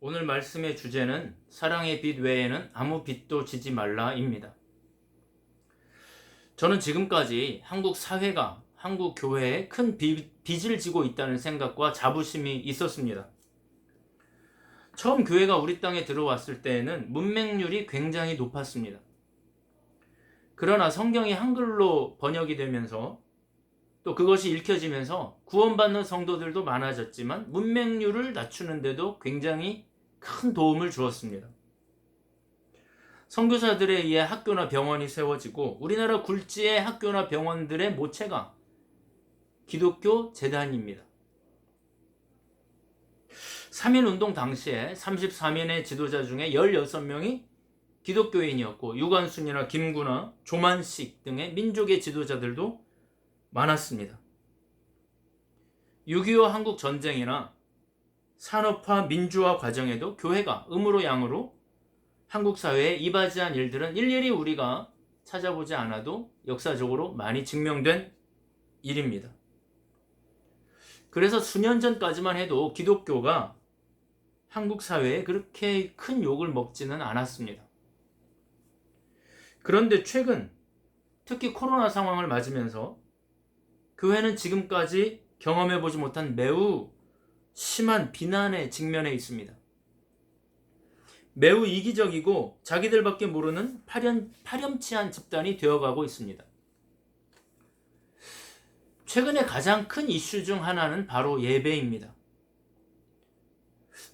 오늘 말씀의 주제는 사랑의 빛 외에는 아무 빛도 지지 말라입니다. 저는 지금까지 한국 사회가 한국 교회에 큰 빚을 지고 있다는 생각과 자부심이 있었습니다. 처음 교회가 우리 땅에 들어왔을 때에는 문맹률이 굉장히 높았습니다. 그러나 성경이 한글로 번역이 되면서 또 그것이 읽혀지면서 구원받는 성도들도 많아졌지만 문맹률을 낮추는데도 굉장히 큰 도움을 주었습니다. 선교사들에 의해 학교나 병원이 세워지고 우리나라 굴지의 학교나 병원들의 모체가 기독교 재단입니다. 3.1운동 당시에 34명의 지도자 중에 16명이 기독교인이었고 유관순이나 김구나 조만식 등의 민족의 지도자들도 많았습니다. 6.25 한국 전쟁이나 산업화 민주화 과정에도 교회가 음으로 양으로 한국 사회에 이바지한 일들은 일일이 우리가 찾아보지 않아도 역사적으로 많이 증명된 일입니다. 그래서 수년 전까지만 해도 기독교가 한국 사회에 그렇게 큰 욕을 먹지는 않았습니다. 그런데 최근 특히 코로나 상황을 맞으면서 교회는 지금까지 경험해보지 못한 매우 심한 비난에 직면해 있습니다. 매우 이기적이고 자기들밖에 모르는 파렴치한 집단이 되어가고 있습니다. 최근에 가장 큰 이슈 중 하나는 바로 예배입니다.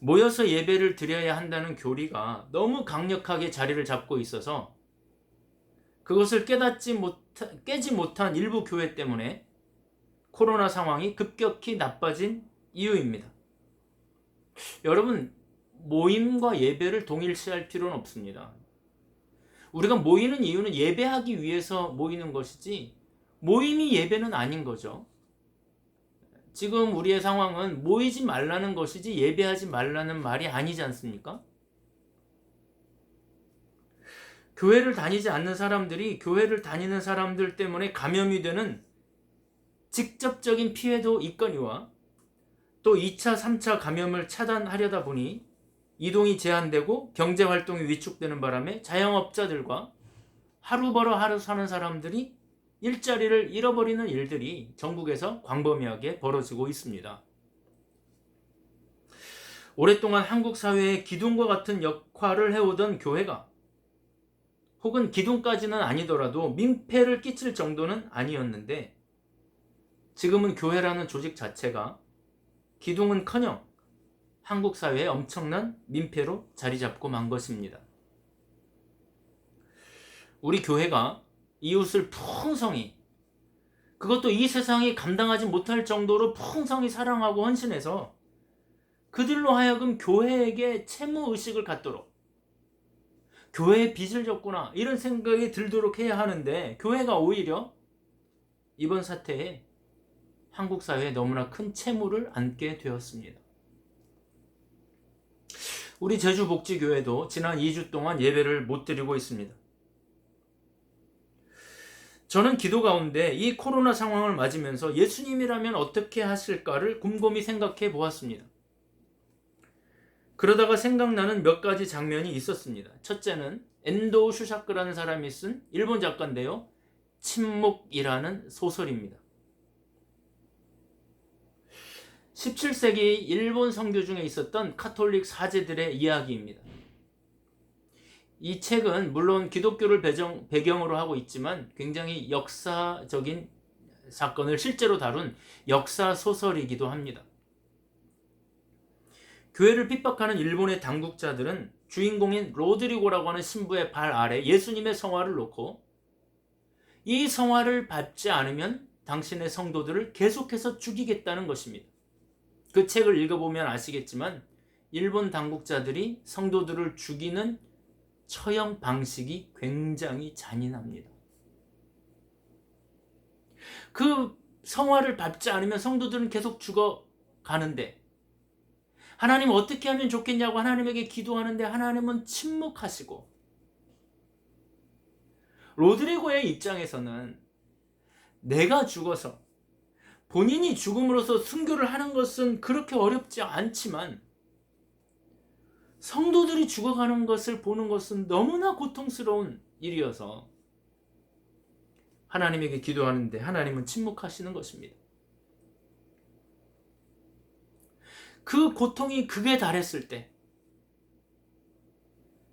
모여서 예배를 드려야 한다는 교리가 너무 강력하게 자리를 잡고 있어서 그것을 깨지 못한 일부 교회 때문에 코로나 상황이 급격히 나빠진 이유입니다. 여러분, 모임과 예배를 동일시할 필요는 없습니다. 우리가 모이는 이유는 예배하기 위해서 모이는 것이지 모임이 예배는 아닌 거죠. 지금 우리의 상황은 모이지 말라는 것이지 예배하지 말라는 말이 아니지 않습니까? 교회를 다니지 않는 사람들이 교회를 다니는 사람들 때문에 감염이 되는 직접적인 피해도 있거니와 또 2차, 3차 감염을 차단하려다 보니 이동이 제한되고 경제활동이 위축되는 바람에 자영업자들과 하루 벌어 하루 사는 사람들이 일자리를 잃어버리는 일들이 전국에서 광범위하게 벌어지고 있습니다. 오랫동안 한국 사회의 기둥과 같은 역할을 해오던 교회가 혹은 기둥까지는 아니더라도 민폐를 끼칠 정도는 아니었는데 지금은 교회라는 조직 자체가 기둥은커녕 한국 사회에 엄청난 민폐로 자리 잡고 만 것입니다. 우리 교회가 이웃을 풍성히, 그것도 이 세상이 감당하지 못할 정도로 풍성히 사랑하고 헌신해서 그들로 하여금 교회에게 채무의식을 갖도록, 교회에 빚을 졌구나 이런 생각이 들도록 해야 하는데 교회가 오히려 이번 사태에 한국 사회에 너무나 큰 채무를 안게 되었습니다. 우리 제주복지교회도 지난 2주 동안 예배를 못 드리고 있습니다. 저는 기도 가운데 이 코로나 상황을 맞으면서 예수님이라면 어떻게 하실까를 곰곰이 생각해 보았습니다. 그러다가 생각나는 몇 가지 장면이 있었습니다. 첫째는 엔도 슈사크라는 사람이 쓴 일본 작가인데요. 침묵이라는 소설입니다. 17세기 일본 선교 중에 있었던 카톨릭 사제들의 이야기입니다. 이 책은 물론 기독교를 배경으로 하고 있지만 굉장히 역사적인 사건을 실제로 다룬 역사 소설이기도 합니다. 교회를 핍박하는 일본의 당국자들은 주인공인 로드리고라고 하는 신부의 발 아래 예수님의 성화를 놓고 이 성화를 밟지 않으면 당신의 성도들을 계속해서 죽이겠다는 것입니다. 그 책을 읽어보면 아시겠지만 일본 당국자들이 성도들을 죽이는 처형 방식이 굉장히 잔인합니다. 그 성화를 밟지 않으면 성도들은 계속 죽어가는데 하나님 어떻게 하면 좋겠냐고 하나님에게 기도하는데 하나님은 침묵하시고 로드리고의 입장에서는 내가 죽어서 본인이 죽음으로써 순교를 하는 것은 그렇게 어렵지 않지만 성도들이 죽어가는 것을 보는 것은 너무나 고통스러운 일이어서 하나님에게 기도하는데 하나님은 침묵하시는 것입니다. 그 고통이 극에 달했을 때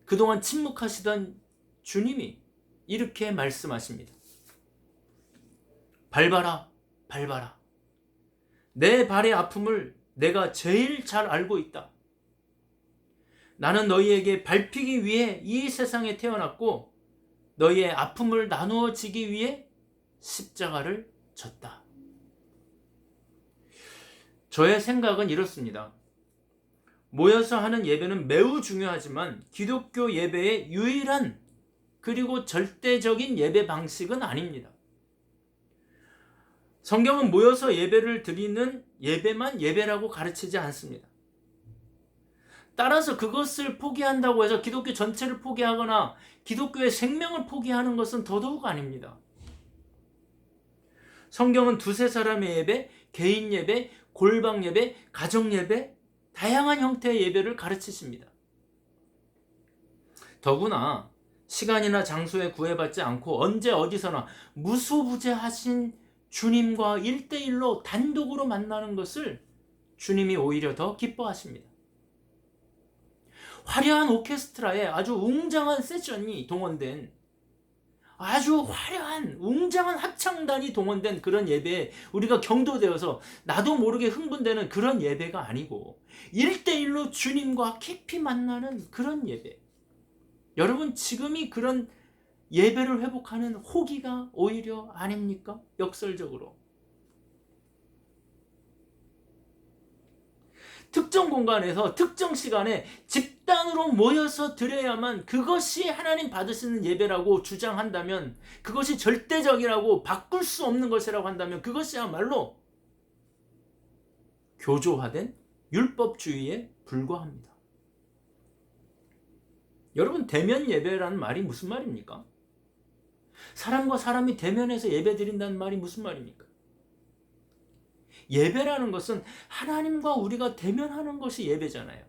그동안 침묵하시던 주님이 이렇게 말씀하십니다. 밟아라, 밟아라. 내 발의 아픔을 내가 제일 잘 알고 있다. 나는 너희에게 밟히기 위해 이 세상에 태어났고 너희의 아픔을 나누어지기 위해 십자가를 졌다. 저의 생각은 이렇습니다. 모여서 하는 예배는 매우 중요하지만 기독교 예배의 유일한 그리고 절대적인 예배 방식은 아닙니다. 성경은 모여서 예배를 드리는 예배만 예배라고 가르치지 않습니다. 따라서 그것을 포기한다고 해서 기독교 전체를 포기하거나 기독교의 생명을 포기하는 것은 더더욱 아닙니다. 성경은 두세 사람의 예배, 개인 예배, 골방 예배, 가정 예배, 다양한 형태의 예배를 가르치십니다. 더구나 시간이나 장소에 구애받지 않고 언제 어디서나 무소부재하신 주님과 1대1로 단독으로 만나는 것을 주님이 오히려 더 기뻐하십니다. 화려한 오케스트라에 아주 웅장한 세션이 동원된 아주 화려한 웅장한 합창단이 동원된 그런 예배에 우리가 경도되어서 나도 모르게 흥분되는 그런 예배가 아니고 1대1로 주님과 깊이 만나는 그런 예배. 여러분 지금이 그런 예배를 회복하는 호기가 오히려 아닙니까? 역설적으로. 특정 공간에서 특정 시간에 집단으로 모여서 드려야만 그것이 하나님 받으시는 예배라고 주장한다면, 그것이 절대적이라고 바꿀 수 없는 것이라고 한다면 그것이야말로 교조화된 율법주의에 불과합니다. 여러분, 대면 예배라는 말이 무슨 말입니까? 사람과 사람이 대면해서 예배 드린다는 말이 무슨 말입니까? 예배라는 것은 하나님과 우리가 대면하는 것이 예배잖아요.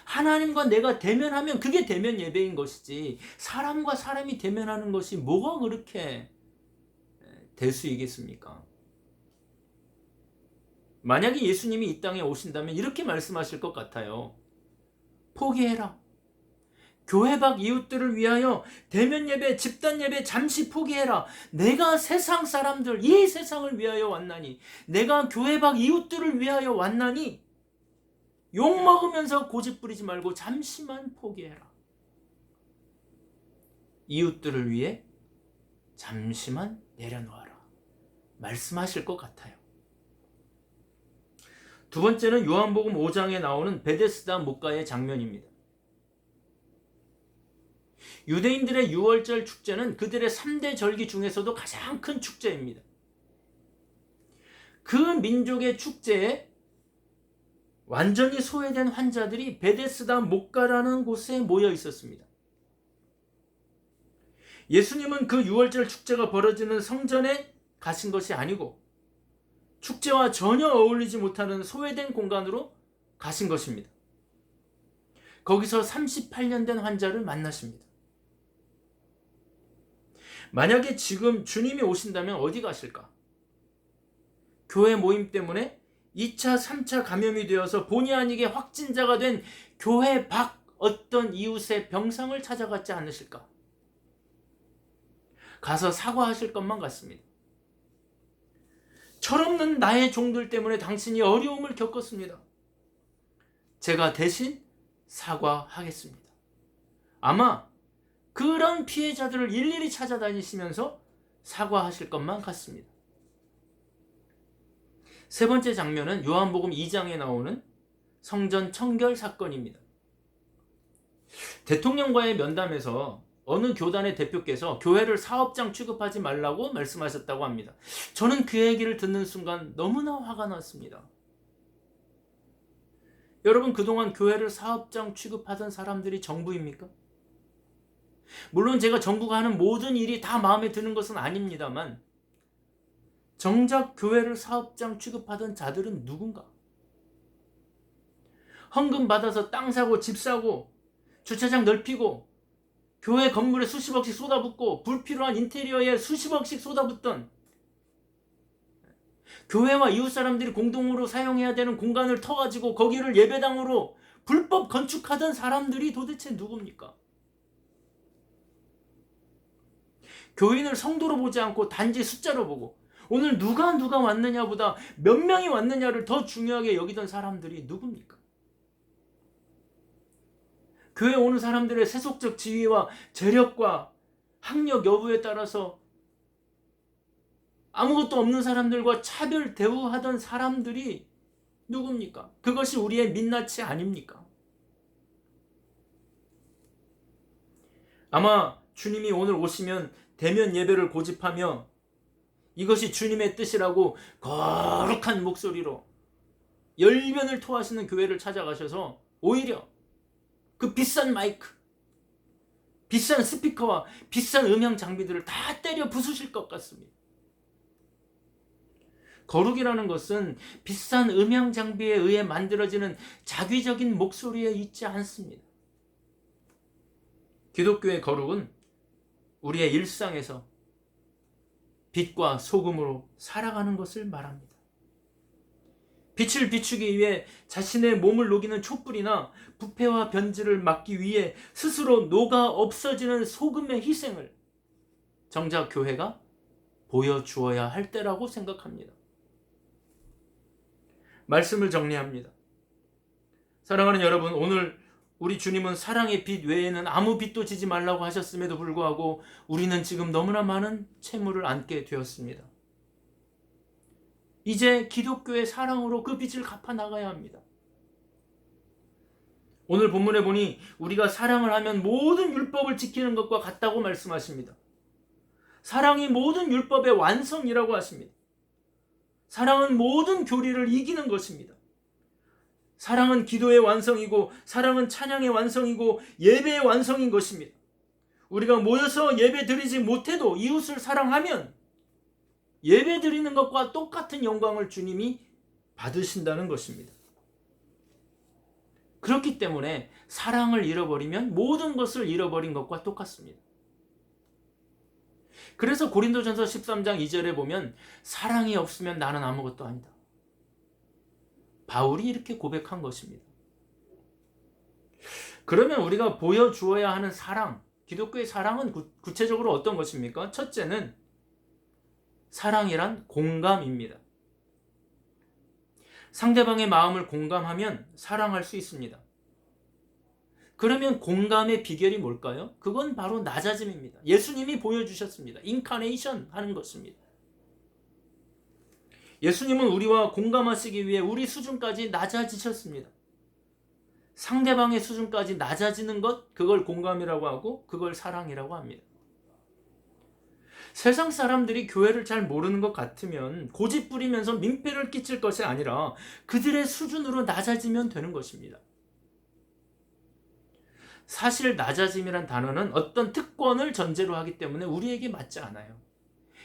하나님과 내가 대면하면 그게 대면 예배인 것이지, 사람과 사람이 대면하는 것이 뭐가 그렇게 대수이겠습니까? 만약에 예수님이 이 땅에 오신다면 이렇게 말씀하실 것 같아요. 포기해라. 교회 밖 이웃들을 위하여 대면 예배, 집단 예배 잠시 포기해라. 내가 세상 사람들, 이 세상을 위하여 왔나니, 내가 교회 밖 이웃들을 위하여 왔나니 욕 먹으면서 고집 부리지 말고 잠시만 포기해라. 이웃들을 위해 잠시만 내려놓아라. 말씀하실 것 같아요. 두 번째는 요한복음 5장에 나오는 베데스다 목가의 장면입니다. 유대인들의 유월절 축제는 그들의 3대 절기 중에서도 가장 큰 축제입니다. 그 민족의 축제에 완전히 소외된 환자들이 베데스다 목가라는 곳에 모여 있었습니다. 예수님은 그 유월절 축제가 벌어지는 성전에 가신 것이 아니고 축제와 전혀 어울리지 못하는 소외된 공간으로 가신 것입니다. 거기서 38년 된 환자를 만나십니다. 만약에 지금 주님이 오신다면 어디 가실까? 교회 모임 때문에 2차, 3차 감염이 되어서 본의 아니게 확진자가 된 교회 밖 어떤 이웃의 병상을 찾아갔지 않으실까? 가서 사과하실 것만 같습니다. 철없는 나의 종들 때문에 당신이 어려움을 겪었습니다. 제가 대신 사과하겠습니다. 아마 그런 피해자들을 일일이 찾아다니시면서 사과하실 것만 같습니다. 세 번째 장면은 요한복음 2장에 나오는 성전 청결 사건입니다. 대통령과의 면담에서 어느 교단의 대표께서 교회를 사업장 취급하지 말라고 말씀하셨다고 합니다. 저는 그 얘기를 듣는 순간 너무나 화가 났습니다. 여러분, 그동안 교회를 사업장 취급하던 사람들이 정부입니까? 물론 제가 정부가 하는 모든 일이 다 마음에 드는 것은 아닙니다만, 정작 교회를 사업장 취급하던 자들은 누군가? 헌금 받아서 땅 사고 집 사고 주차장 넓히고 교회 건물에 수십억씩 쏟아붓고 불필요한 인테리어에 수십억씩 쏟아붓던 교회와 이웃 사람들이 공동으로 사용해야 되는 공간을 터가지고 거기를 예배당으로 불법 건축하던 사람들이 도대체 누굽니까? 교인을 성도로 보지 않고 단지 숫자로 보고 오늘 누가 왔느냐보다 몇 명이 왔느냐를 더 중요하게 여기던 사람들이 누굽니까? 교회 오는 사람들의 세속적 지위와 재력과 학력 여부에 따라서 아무것도 없는 사람들과 차별 대우하던 사람들이 누굽니까? 그것이 우리의 민낯이 아닙니까? 아마 주님이 오늘 오시면 대면 예배를 고집하며 이것이 주님의 뜻이라고 거룩한 목소리로 열변을 토하시는 교회를 찾아가셔서 오히려 그 비싼 마이크, 비싼 스피커와 비싼 음향 장비들을 다 때려 부수실 것 같습니다. 거룩이라는 것은 비싼 음향 장비에 의해 만들어지는 자기적인 목소리에 있지 않습니다. 기독교의 거룩은 우리의 일상에서 빛과 소금으로 살아가는 것을 말합니다. 빛을 비추기 위해 자신의 몸을 녹이는 촛불이나 부패와 변질을 막기 위해 스스로 녹아 없어지는 소금의 희생을 정작 교회가 보여주어야 할 때라고 생각합니다. 말씀을 정리합니다. 사랑하는 여러분, 오늘 우리 주님은 사랑의 빛 외에는 아무 빛도 지지 말라고 하셨음에도 불구하고 우리는 지금 너무나 많은 채무를 안게 되었습니다. 이제 기독교의 사랑으로 그 빛을 갚아 나가야 합니다. 오늘 본문에 보니 우리가 사랑을 하면 모든 율법을 지키는 것과 같다고 말씀하십니다. 사랑이 모든 율법의 완성이라고 하십니다. 사랑은 모든 교리를 이기는 것입니다. 사랑은 기도의 완성이고 사랑은 찬양의 완성이고 예배의 완성인 것입니다. 우리가 모여서 예배 드리지 못해도 이웃을 사랑하면 예배 드리는 것과 똑같은 영광을 주님이 받으신다는 것입니다. 그렇기 때문에 사랑을 잃어버리면 모든 것을 잃어버린 것과 똑같습니다. 그래서 고린도전서 13장 2절에 보면 사랑이 없으면 나는 아무것도 아니다. 바울이 이렇게 고백한 것입니다. 그러면 우리가 보여주어야 하는 사랑, 기독교의 사랑은 구체적으로 어떤 것입니까? 첫째는 사랑이란 공감입니다. 상대방의 마음을 공감하면 사랑할 수 있습니다. 그러면 공감의 비결이 뭘까요? 그건 바로 낮아짐입니다. 예수님이 보여주셨습니다. 인카네이션 하는 것입니다. 예수님은 우리와 공감하시기 위해 우리 수준까지 낮아지셨습니다. 상대방의 수준까지 낮아지는 것, 그걸 공감이라고 하고 그걸 사랑이라고 합니다. 세상 사람들이 교회를 잘 모르는 것 같으면 고집 부리면서 민폐를 끼칠 것이 아니라 그들의 수준으로 낮아지면 되는 것입니다. 사실 낮아짐이란 단어는 어떤 특권을 전제로 하기 때문에 우리에게 맞지 않아요.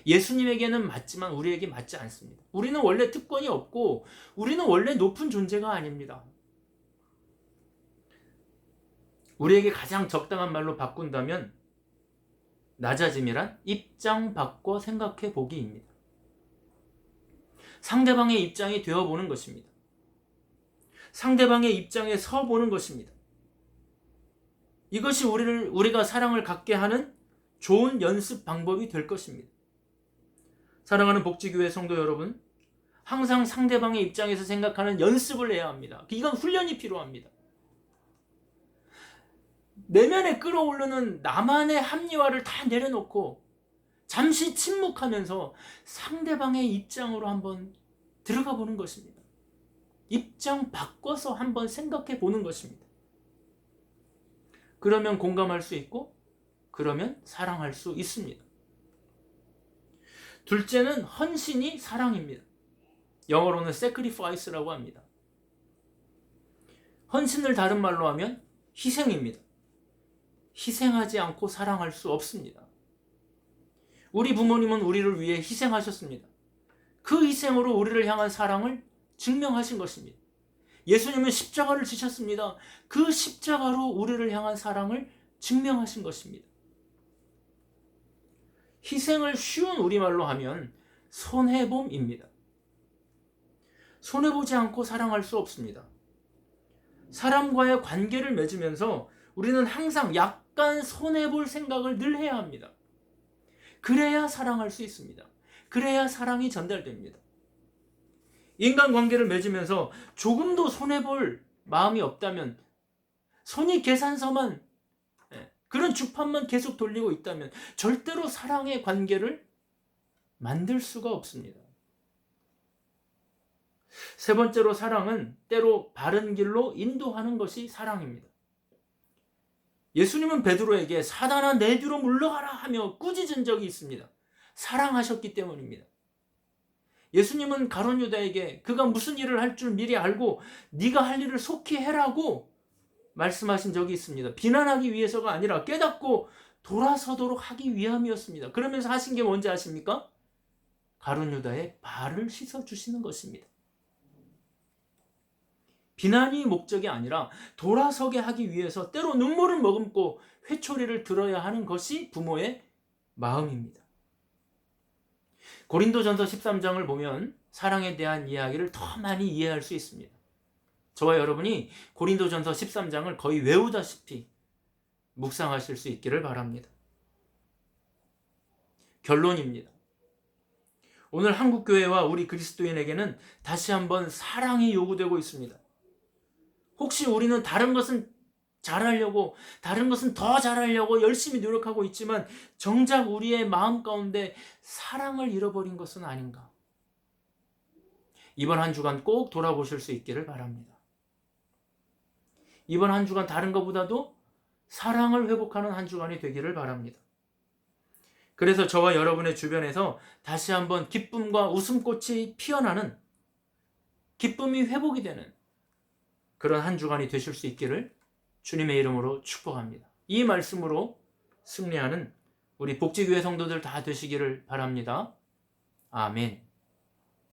예수님에게는 맞지만 우리에게 맞지 않습니다. 우리는 원래 특권이 없고 우리는 원래 높은 존재가 아닙니다. 우리에게 가장 적당한 말로 바꾼다면 낮아짐이란 입장 바꿔 생각해 보기입니다. 상대방의 입장이 되어보는 것입니다. 상대방의 입장에 서보는 것입니다. 이것이 우리가 사랑을 갖게 하는 좋은 연습 방법이 될 것입니다. 사랑하는 복지교회 성도 여러분, 항상 상대방의 입장에서 생각하는 연습을 해야 합니다. 이건 훈련이 필요합니다. 내면에 끌어오르는 나만의 합리화를 다 내려놓고 잠시 침묵하면서 상대방의 입장으로 한번 들어가 보는 것입니다. 입장 바꿔서 한번 생각해 보는 것입니다. 그러면 공감할 수 있고 그러면 사랑할 수 있습니다. 둘째는 헌신이 사랑입니다. 영어로는 sacrifice라고 합니다. 헌신을 다른 말로 하면 희생입니다. 희생하지 않고 사랑할 수 없습니다. 우리 부모님은 우리를 위해 희생하셨습니다. 그 희생으로 우리를 향한 사랑을 증명하신 것입니다. 예수님은 십자가를 지셨습니다. 그 십자가로 우리를 향한 사랑을 증명하신 것입니다. 희생을 쉬운 우리말로 하면 손해봄입니다. 손해보지 않고 사랑할 수 없습니다. 사람과의 관계를 맺으면서 우리는 항상 약간 손해볼 생각을 늘 해야 합니다. 그래야 사랑할 수 있습니다. 그래야 사랑이 전달됩니다. 인간관계를 맺으면서 조금도 손해볼 마음이 없다면, 손익계산서만, 그런 주판만 계속 돌리고 있다면 절대로 사랑의 관계를 만들 수가 없습니다. 세 번째로, 사랑은 때로 바른 길로 인도하는 것이 사랑입니다. 예수님은 베드로에게 사단아 내 뒤로 물러가라 하며 꾸짖은 적이 있습니다. 사랑하셨기 때문입니다. 예수님은 가룟 유다에게 그가 무슨 일을 할 줄 미리 알고 네가 할 일을 속히 해라고 말씀하신 적이 있습니다. 비난하기 위해서가 아니라 깨닫고 돌아서도록 하기 위함이었습니다. 그러면서 하신 게 뭔지 아십니까? 가룟 유다의 발을 씻어주시는 것입니다. 비난이 목적이 아니라 돌아서게 하기 위해서 때로 눈물을 머금고 회초리를 들어야 하는 것이 부모의 마음입니다. 고린도전서 13장을 보면 사랑에 대한 이야기를 더 많이 이해할 수 있습니다. 저와 여러분이 고린도전서 13장을 거의 외우다시피 묵상하실 수 있기를 바랍니다. 결론입니다. 오늘 한국교회와 우리 그리스도인에게는 다시 한번 사랑이 요구되고 있습니다. 혹시 우리는 다른 것은 잘하려고, 다른 것은 더 잘하려고 열심히 노력하고 있지만 정작 우리의 마음 가운데 사랑을 잃어버린 것은 아닌가? 이번 한 주간 꼭 돌아보실 수 있기를 바랍니다. 이번 한 주간 다른 것보다도 사랑을 회복하는 한 주간이 되기를 바랍니다. 그래서 저와 여러분의 주변에서 다시 한번 기쁨과 웃음꽃이 피어나는, 기쁨이 회복이 되는 그런 한 주간이 되실 수 있기를 주님의 이름으로 축복합니다. 이 말씀으로 승리하는 우리 복지교회 성도들 다 되시기를 바랍니다. 아멘.